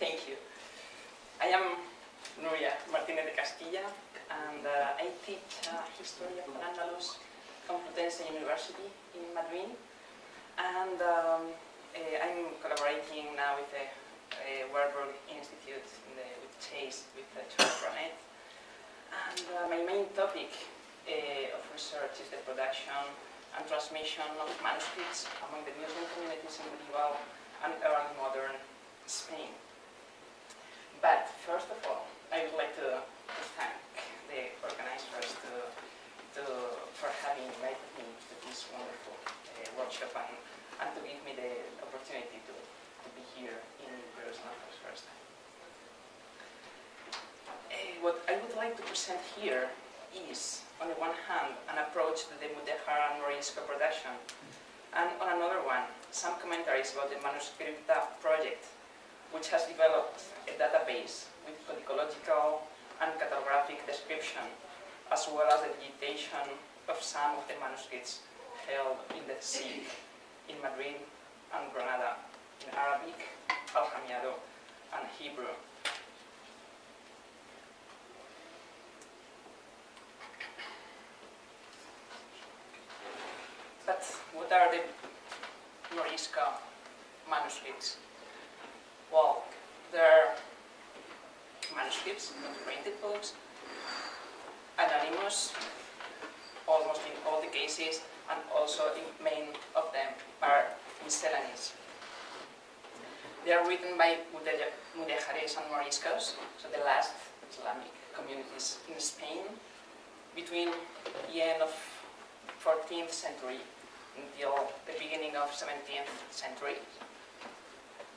Thank you. I am NURIA, Martínez-De-Castilla, and I teach History of Al-Andalus, Complutense University in Madrid. And I'm collaborating now with the Warburg Institute with Chase, with Transliteration. And my main topic of research is the production and transmission of manuscripts among the Muslim communities in medieval and early modern Spain. But first of all, I would like to thank the organizers for having invited me to this wonderful workshop and to give me the opportunity to be here in Jerusalem for the first time. What I would like to present here is, on the one hand, an approach to the Mudejar and Morisco production, and on another one, some commentaries about the MANUSCRIPT project, which has developed a database with codicological and cartographic description, as well as the digitation of some of the manuscripts held in the SIG in Madrid and Granada in Arabic, Aljamía, and Hebrew. But what are the Morisco manuscripts? Well, there are manuscripts, not printed books, anonymous, almost in all the cases, and also in many of them are miscellaneous. They are written by Mudejares and Moriscos, so the last Islamic communities in Spain, between the end of 14th century until the beginning of 17th century.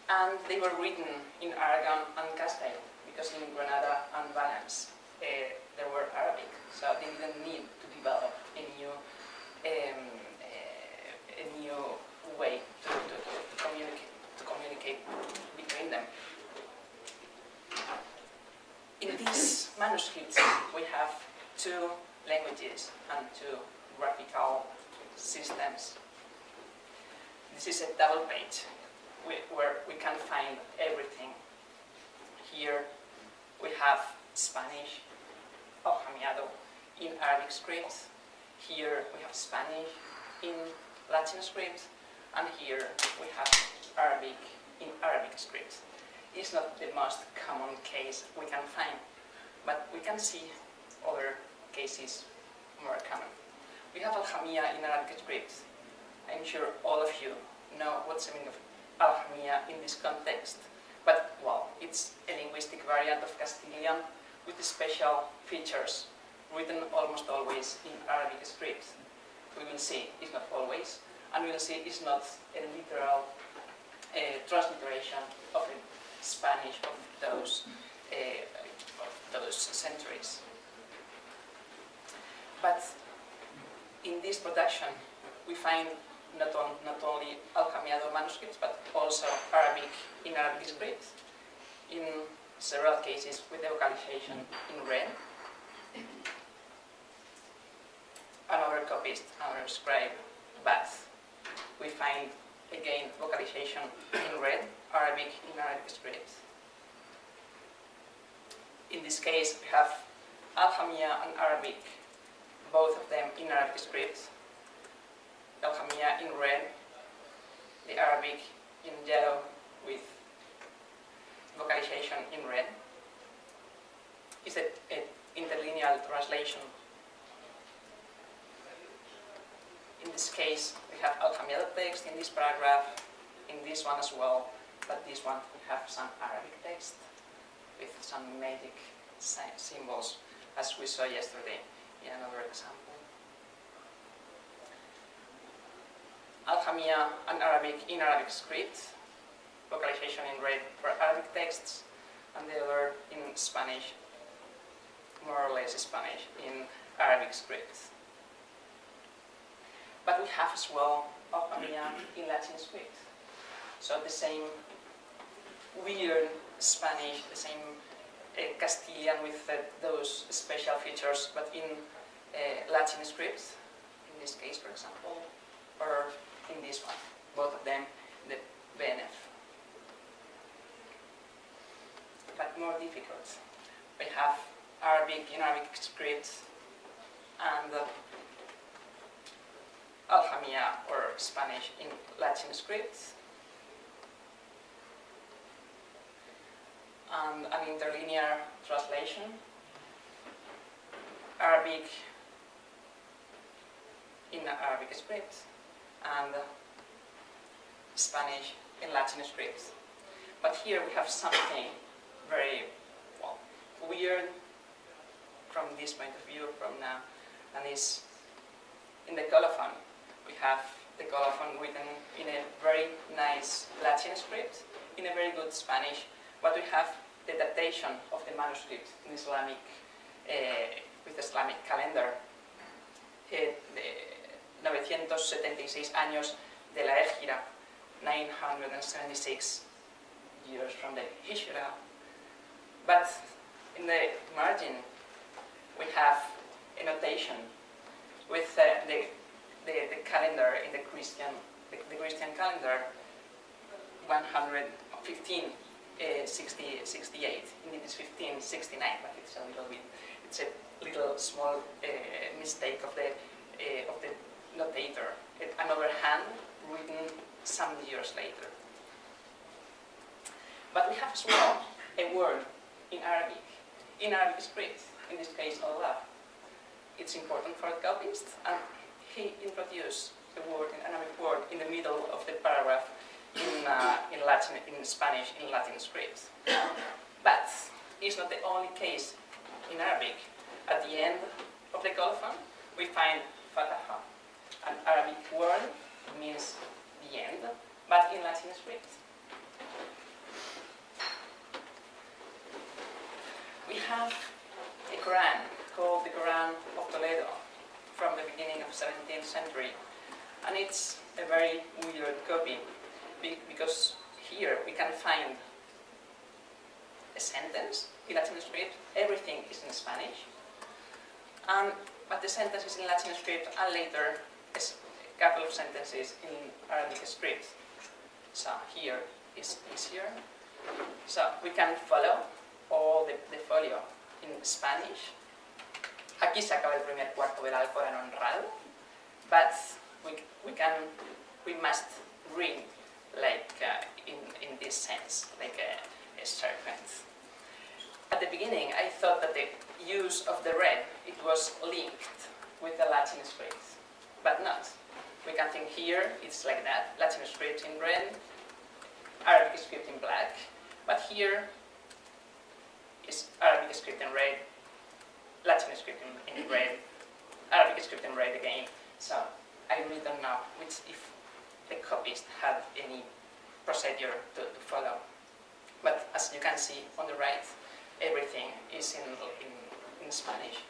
And they were written in Aragon and Castile, because in Granada and Valence there were Arabic, so they didn't need to develop a new way to communicate between them. In these manuscripts, we have two languages and two graphical systems. This is a double page where we can find everything. Here we have Spanish, Aljamía in Arabic script. Here we have Spanish in Latin script. And here we have Arabic in Arabic script. It's not the most common case we can find, but we can see other cases more common. We have Aljamía in Arabic script. I'm sure all of you know what's the meaning of Aljamía in this context, but well, it's a linguistic variant of Castilian with special features, written almost always in Arabic script. We will see it's not always, and we will see it's not a literal transliteration of the Spanish of those centuries. But in this production, we find not only Aljamía manuscripts, but also Arabic in Arabic script, in several cases with the localization in red. Another copyist, another scribe, but we find again localization in red, Arabic in Arabic script. In this case, we have Aljamía and Arabic, both of them in Arabic script. Aljamía in red, the Arabic in yellow with localization in red. It's an interlinear translation. In this case, we have Aljamía text in this paragraph, in this one as well, but this one we have some Arabic text with some magic symbols, as we saw yesterday in another example. Aljamía and Arabic in Arabic script, localization in red for Arabic texts, and the other in Spanish, more or less Spanish, in Arabic script. But we have as well Aljamía in Latin script. So the same weird Spanish, the same Castilian with those special features, but in Latin script, in this case, for example, or in this one, both of them, the BNF. difficult. We have Arabic in Arabic script and Aljamía or Spanish in Latin script, and an interlinear translation, Arabic in Arabic script, and Spanish in Latin script. But here we have something very, well, weird from this point of view from now, and is in the colophon. We have the colophon written in a very nice Latin script, in a very good Spanish, but we have the datation of the manuscript in Islamic, with Islamic calendar. 976 años de la Égira, 976 years from the Hijra. But in the margin, we have a notation with the calendar in the Christian calendar, 1568. Indeed, it's 1569, but it's a little small mistake of the notator. Another hand written some years later. But we have as well a word in Arabic script, in this case Allah. It's important for the copyist, and he introduced a word, an Arabic word, in the middle of the paragraph in Spanish, in Latin script. But it's not the only case in Arabic. At the end of the colophon, we find Fataha, an Arabic word, means the end, but in Latin script. We have a Quran called the Quran of Toledo from the beginning of the 17th century, and it's a very weird copy because here we can find a sentence in Latin script, everything is in Spanish, but the sentence is in Latin script, and later a couple of sentences in Arabic script. So here is easier. So we can follow all the folio in Spanish. Aquí se acaba el primer cuarto del Alcorán honrado, but we must read like in this sense, like a serpent. At the beginning, I thought that the use of the red, it was linked with the Latin script, but not. We can think here, it's like that, Latin script in red, Arabic script in black, but here is Arabic script in red, Latin script in red, Arabic script in red again. So I really don't know if the copyist had any procedure to follow. But as you can see on the right, everything is in Spanish.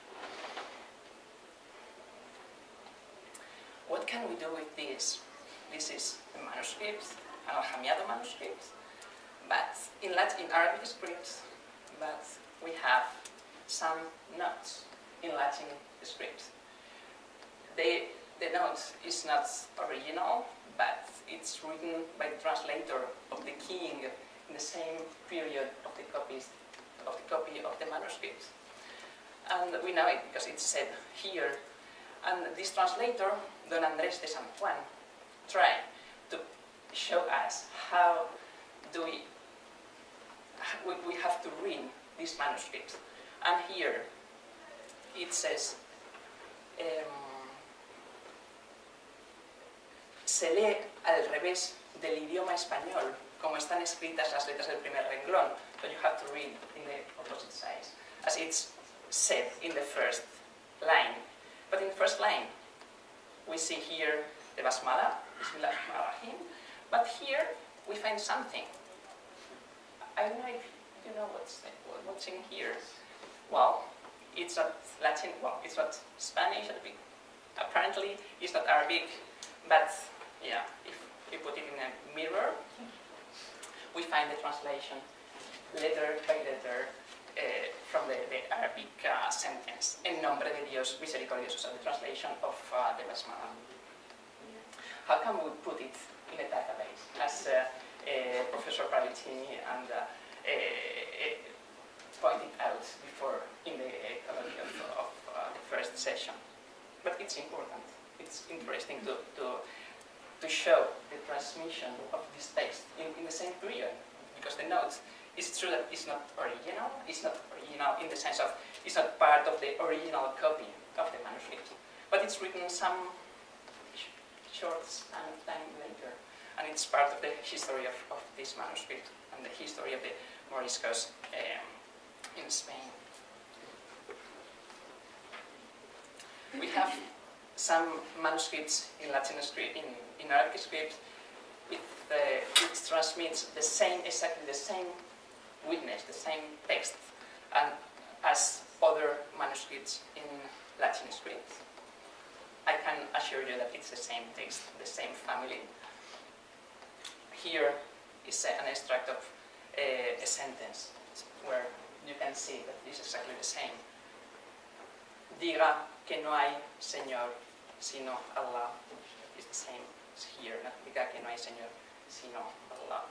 What can we do with this? This is the manuscript, an Aljamía manuscript, but in Arabic script, but we have some notes in Latin script. The note is not original, but it's written by the translator of the king in the same period of the copy of the manuscript. And we know it because it's said here. And this translator, Don Andrés de San Juan, tried to show us how do we have to read this manuscript. And here it says, se lee al revés del idioma español, como están escritas las letras del primer renglón. So you have to read in the opposite side, as it's said in the first line. But in the first line, we see here the Basmala, Bismillahirrahmanirrahim, but here we find something. I don't know if you know what's in here. Well, it's not Latin, well, it's not Spanish, apparently it's not Arabic, but yeah, if we put it in a mirror, we find the translation letter by letter from the Arabic sentence, En nombre de Dios misericordioso, so the translation of the Basmala. How can we put it in a database? As Professor Pravicini and pointed out before in the colony of the first session. But it's important. It's interesting to show the transmission of this text in the same period, because the notes, it's true that it's not original. It's not original in the sense of it's not part of the original copy of the manuscript, but it's written some short time later, and it's part of the history of this manuscript and the history of the Moriscos in Spain. We have some manuscripts in Latin script, in Arabic script. It transmits the same, exactly the same witness, the same text, and as other manuscripts in Latin script. I can assure you that it's the same text, the same family. Here is an extract of a sentence where you can see that it's exactly the same. Diga que no hay Señor sino Allah. It's the same as here. No? Diga que no hay Señor sino Allah.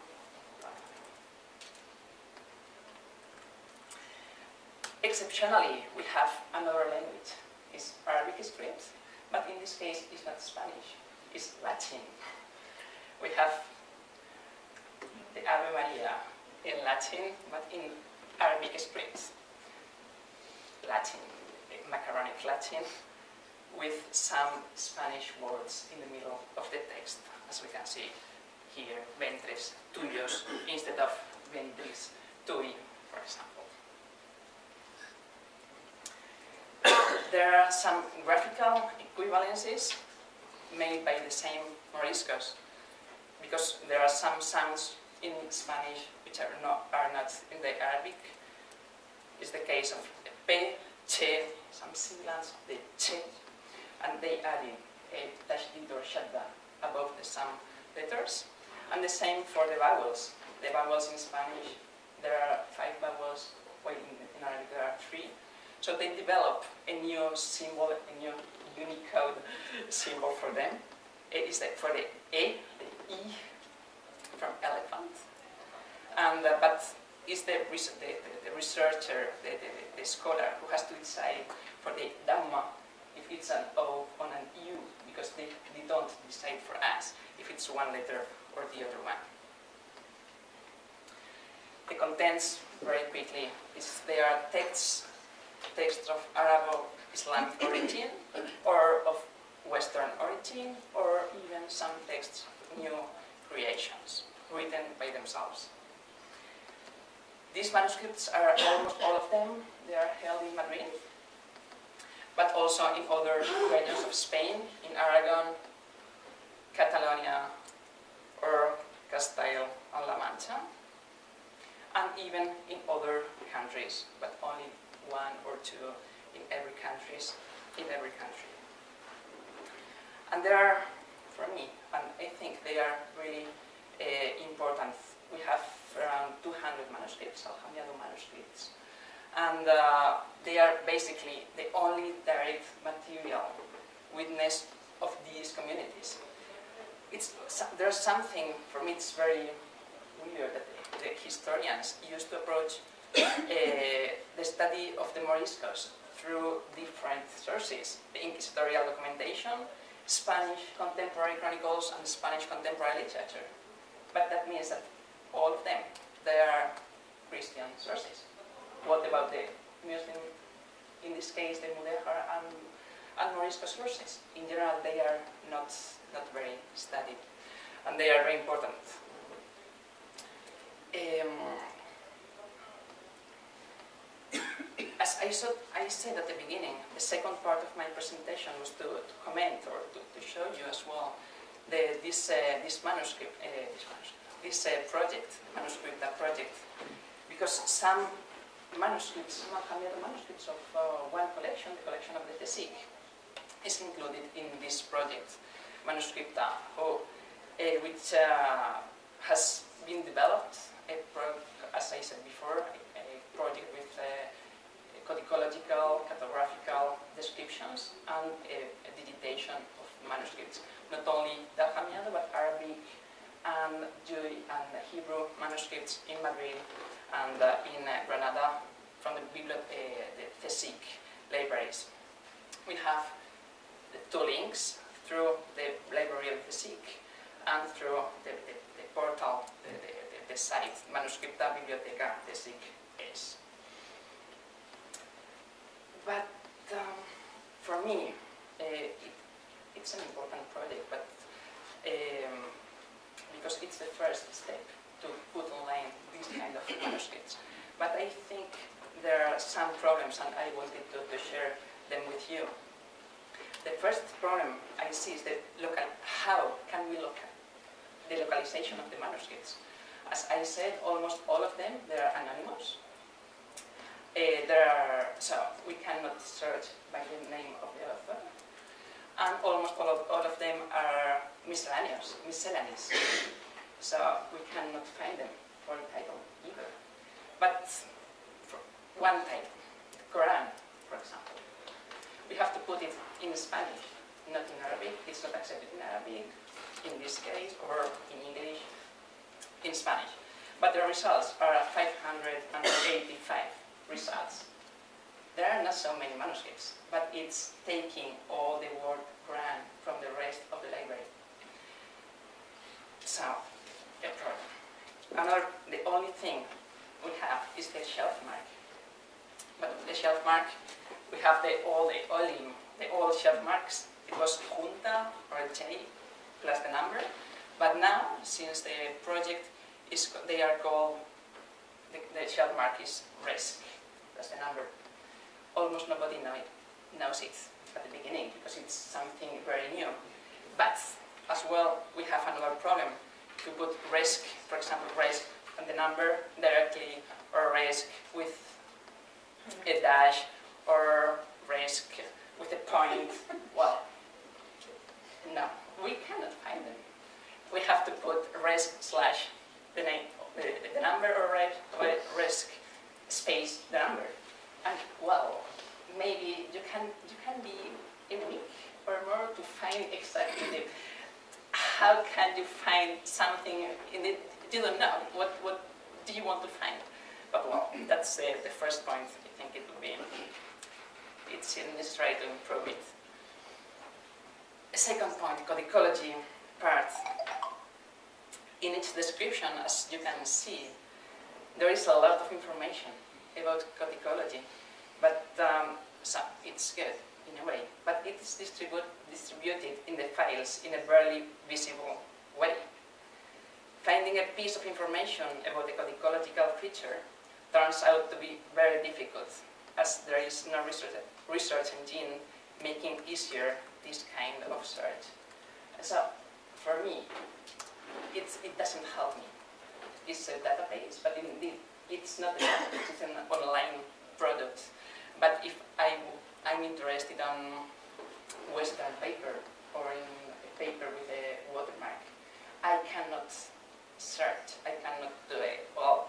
Exceptionally, we have another language. It's Arabic script, but in this case, it's not Spanish. It's Latin. We have the Ave Maria in Latin, but in Arabic script. Latin, macaronic Latin, with some Spanish words in the middle of the text, as we can see here, ventres tuyos instead of ventris tui, for example. There are some graphical equivalences made by the same Moriscos, because there are some sounds in Spanish which are not in the Arabic. It's the case of P, che, some sibilants, the che, and they added a tashdid or shadda above the some letters. And the same for the vowels. The vowels in Spanish, there are 5 vowels, while in Arabic there are 3. So they develop a new symbol, a new Unicode symbol for them. It is for the A, the E from elephant, and but it's the researcher, the scholar who has to decide for the Dhamma if it's an O or an U, because they don't decide for us if it's one letter or the other one. The contents, very quickly, they are texts of Arabo-Islamic origin, or of Western origin, or even some texts, new creations, written by themselves. These manuscripts are almost all of them, they are held in Madrid, but also in other regions of Spain, in Aragon, Catalonia, or Castile and La Mancha, and even in other countries, but only 1 or 2 in every country. And they are, for me, and I think they are really important. We have around 200 manuscripts, Aljamía manuscripts, and they are basically the only direct material witness of these communities. There's something, for me it's very weird that the historians used to approach the study of the Moriscos through different sources, the inquisitorial documentation, Spanish contemporary chronicles, and Spanish contemporary literature. But that means that all of them, they are Christian sources. What about the Muslim, in this case, the Mudejar and Morisco sources? In general, they are not very studied, and they are very important. As I said at the beginning, the second part of my presentation was to comment or to show you as well this manuscript, this project, MANUSCRIPT project, because some manuscripts, manuscripts of one collection, the collection of the Tesik, is included in this project, MANUSCRIPTA, which has been developed, as I said before, a project with codicological, cartographical descriptions and a digitation of manuscripts, not only the Aljamía, but Arabic and Hebrew manuscripts in Madrid and in Granada, from the CSIC libraries. We have the two links through the library of the CSIC and through the portal, the site, Manuscripta Biblioteca de CSIC. But for me, it's an important project, but because it's the first step to put online these kind of manuscripts. But I think there are some problems, and I wanted to share them with you. The first problem I see is how can we look at the localization of the manuscripts? As I said, almost all of them, they are anonymous. So we cannot search by the name of the author. And almost all of them are miscellaneous. So we cannot find them for a title either. But for one title, the Quran, for example, we have to put it in Spanish, not in Arabic. It's not accepted in Arabic, in this case, or in English, in Spanish. But the results are 585 results. There are not so many manuscripts, but it's taking all the word Quran from the rest of the library. So, a problem. The only thing we have is the shelf mark. But the shelf mark, we have the old shelf marks. It was junta or a J plus the number. But now, since the project is, they are called, the shelf mark is risk. That's the number. Almost nobody knows it at the beginning because it's something very new. But as well, we have another problem to put risk, for example, risk and the number directly, or risk with a dash, or risk with a point. Well, no, we cannot find them. We have to put risk slash the name, the number, or risk space the number. And well, maybe you can be a week or more to find exactly the. How can you find something in it? You don't know. What do you want to find? But well, that's the first point. I think it will be. It's necessary to improve it. A second point, codicology part. In its description, as you can see, there is a lot of information about codicology, but so it's good in a way, but it is distributed in the files in a barely visible way. Finding a piece of information about the codicological feature turns out to be very difficult, as there is no research engine making easier this kind of search. So, for me, it doesn't help me. It's a database, but indeed, it's not a database, it's an online product. But if I'm interested on Western paper or in a paper with a watermark, I cannot search, I cannot do a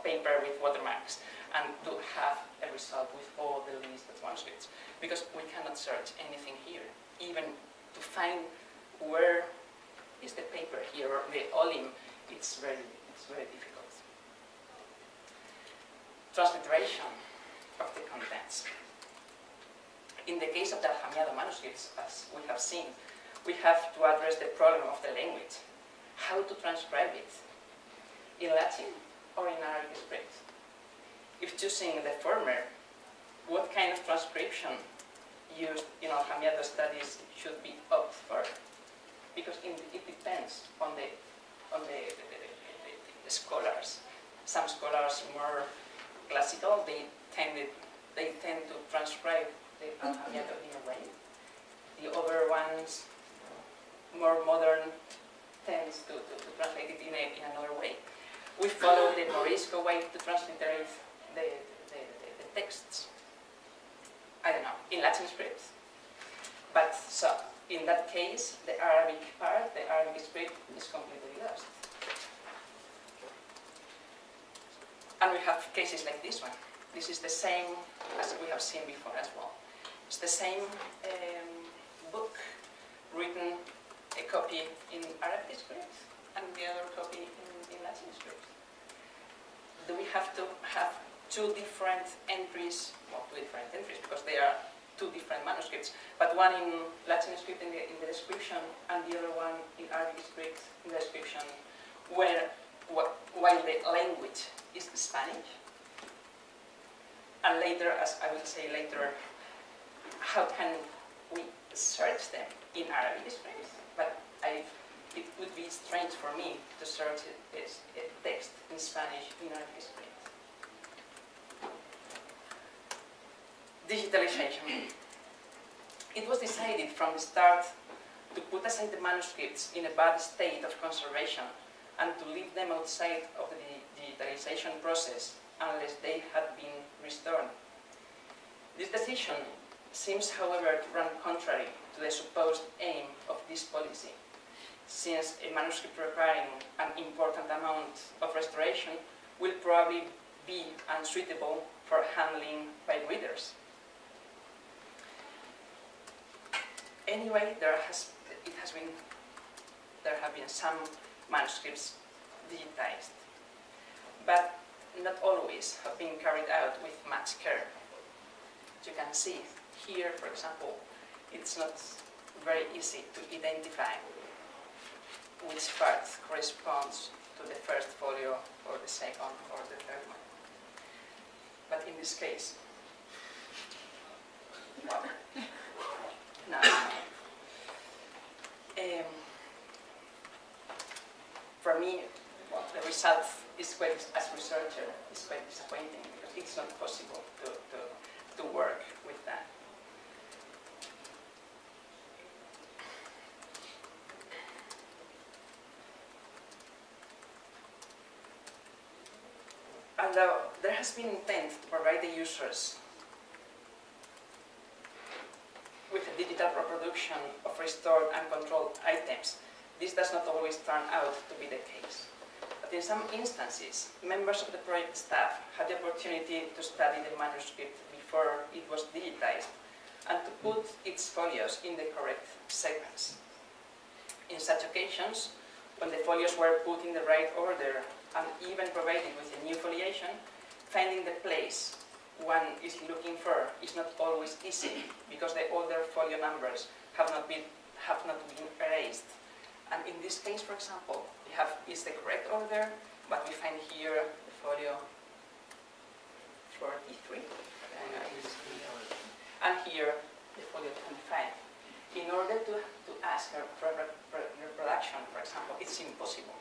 paper with watermarks and to have a result with all the list of manuscripts, because we cannot search anything here, even to find where is the paper here or the olim. It's very difficult. Transliteration of the contents. In the case of the Aljamía manuscripts, as we have seen, we have to address the problem of the language. How to transcribe it? In Latin or in Arabic script? If choosing the former, what kind of transcription used in Aljamía studies should be opted for? Because it depends on the scholars. Some scholars more classical, they tend to transcribe the Aljamía in a way. The other ones, more modern, tends to translate it in another way. We follow the Morisco way to transliterate the texts. I don't know, in Latin scripts. But so, in that case, the Arabic part, the Arabic script, is completely lost. And we have cases like this one. This is the same as we have seen before as well. It's the same book, written a copy in Arabic script and the other copy in Latin script. Do we have to have two different entries, well, two different entries because they are two different manuscripts, but one in Latin script in the description and the other one in Arabic script in the description, while the language is Spanish. And later, as I will say later, how can we search them in Arabic script? But it would be strange for me to search a text in Spanish in Arabic script. Digitalization. It was decided from the start to put aside the manuscripts in a bad state of conservation and to leave them outside of the digitalization process unless they had been restored. This decision seems, however, to run contrary to the supposed aim of this policy, since a manuscript requiring an important amount of restoration will probably be unsuitable for handling by readers. Anyway, there have been some manuscripts digitized, but not always have been carried out with much care. As you can see here, for example, it's not very easy to identify which part corresponds to the first folio or the second or the third one. But in this case, well, no. For me, well, the result is quite, as a researcher, is quite disappointing because it's not possible to work with that. Although there has been intent to provide the users with a digital reproduction of restored and controlled items, this does not always turn out to be the case. But in some instances, members of the project staff had the opportunity to study the manuscript before it was digitized and to put its folios in the correct sequence. In such occasions, when the folios were put in the right order and even provided with a new foliation, finding the place one is looking for is not always easy because the older folio numbers have not been erased. And in this case, for example, we have is the correct order, but we find here the folio 43, and here the folio 25. In order to ask for reproduction, for example, it's impossible.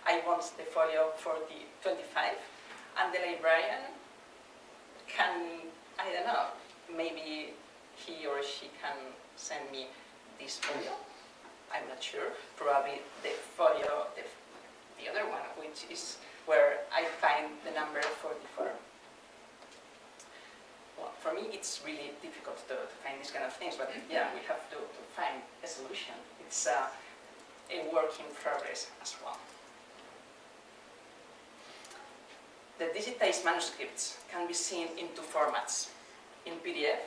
I want the folio 25, and the librarian can, I don't know, maybe he or she can send me this folio. I'm not sure. Probably the folio, the other one, which is where I find the number 44. Well, for me, it's really difficult to find these kind of things, but yeah, we have to find a solution. It's a work in progress as well. The digitized manuscripts can be seen in two formats. In PDF,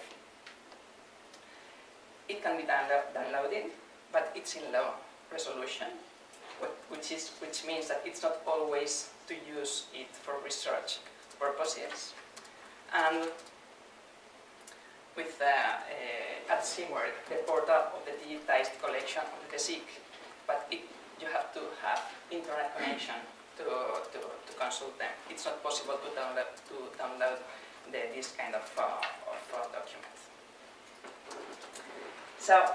it can be downloaded, but it's in low resolution, which means that it's not always to use it for research purposes. And with at CIMWORK, the portal of the digitized collection of the SIG, but you have to have internet connection to consult them. It's not possible to download this kind of document. So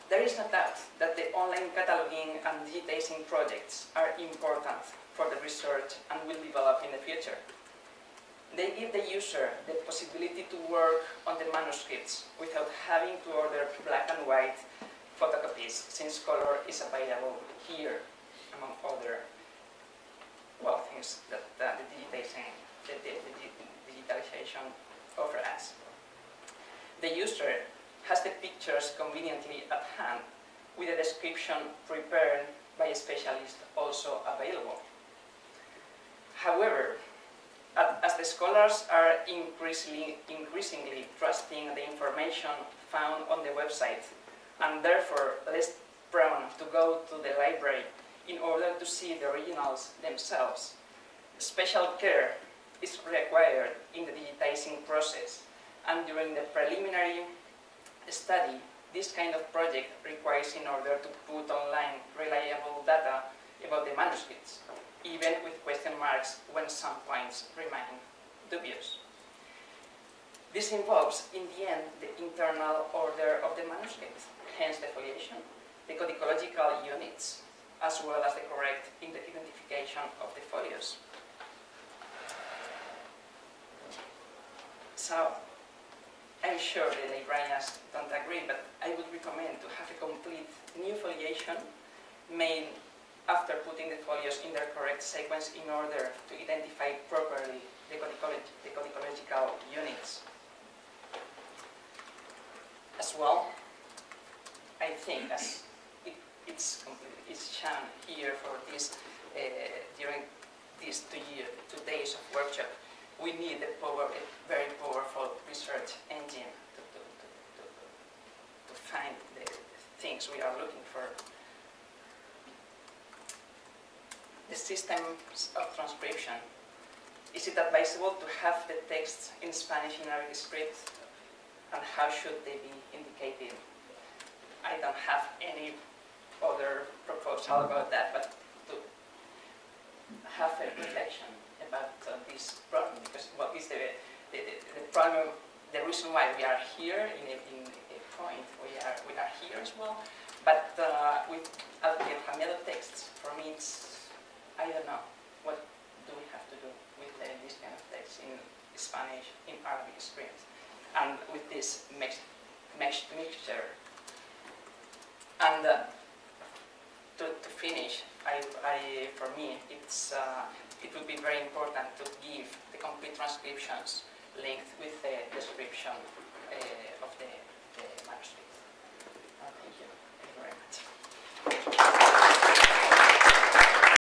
there is no doubt that the online cataloging and digitizing projects are important for the research and will develop in the future. They give the user the possibility to work on the manuscripts without having to order black and white photocopies, since color is available here, among other things that the digitalization offers us. The user has the pictures conveniently at hand, with a description prepared by a specialist also available. However, as the scholars are increasingly trusting the information found on the website, and therefore less prone to go to the library in order to see the originals themselves, special care is required in the digitizing process, and during the preliminary study, this kind of project requires in order to put online reliable data about the manuscripts, even with question marks when some points remain dubious. This involves, in the end, the internal order of the manuscript, hence the foliation, the codicological units, as well as the correct identification of the folios. So, I'm sure the librarians don't agree, but I would recommend to have a complete new foliation made after putting the folios in their correct sequence in order to identify properly the codicological units. As well, I think, as it's shown here for this, during these 2 days of workshop, we need a very powerful research engine to find the things we are looking for. The systems of transcription. Is it advisable to have the texts in Spanish in Arabic script? And how should they be indicated? I don't have any other proposal about that, but to have a reflection about this problem, because what is the problem, the reason why we are here in a point, we are here as well, but with Aljamía texts, for me it's, I don't know, what do we have to do with this kind of text in Spanish, in Arabic script, and with this mixture. And to finish, for me, it would be very important to give the complete transcriptions linked with the description.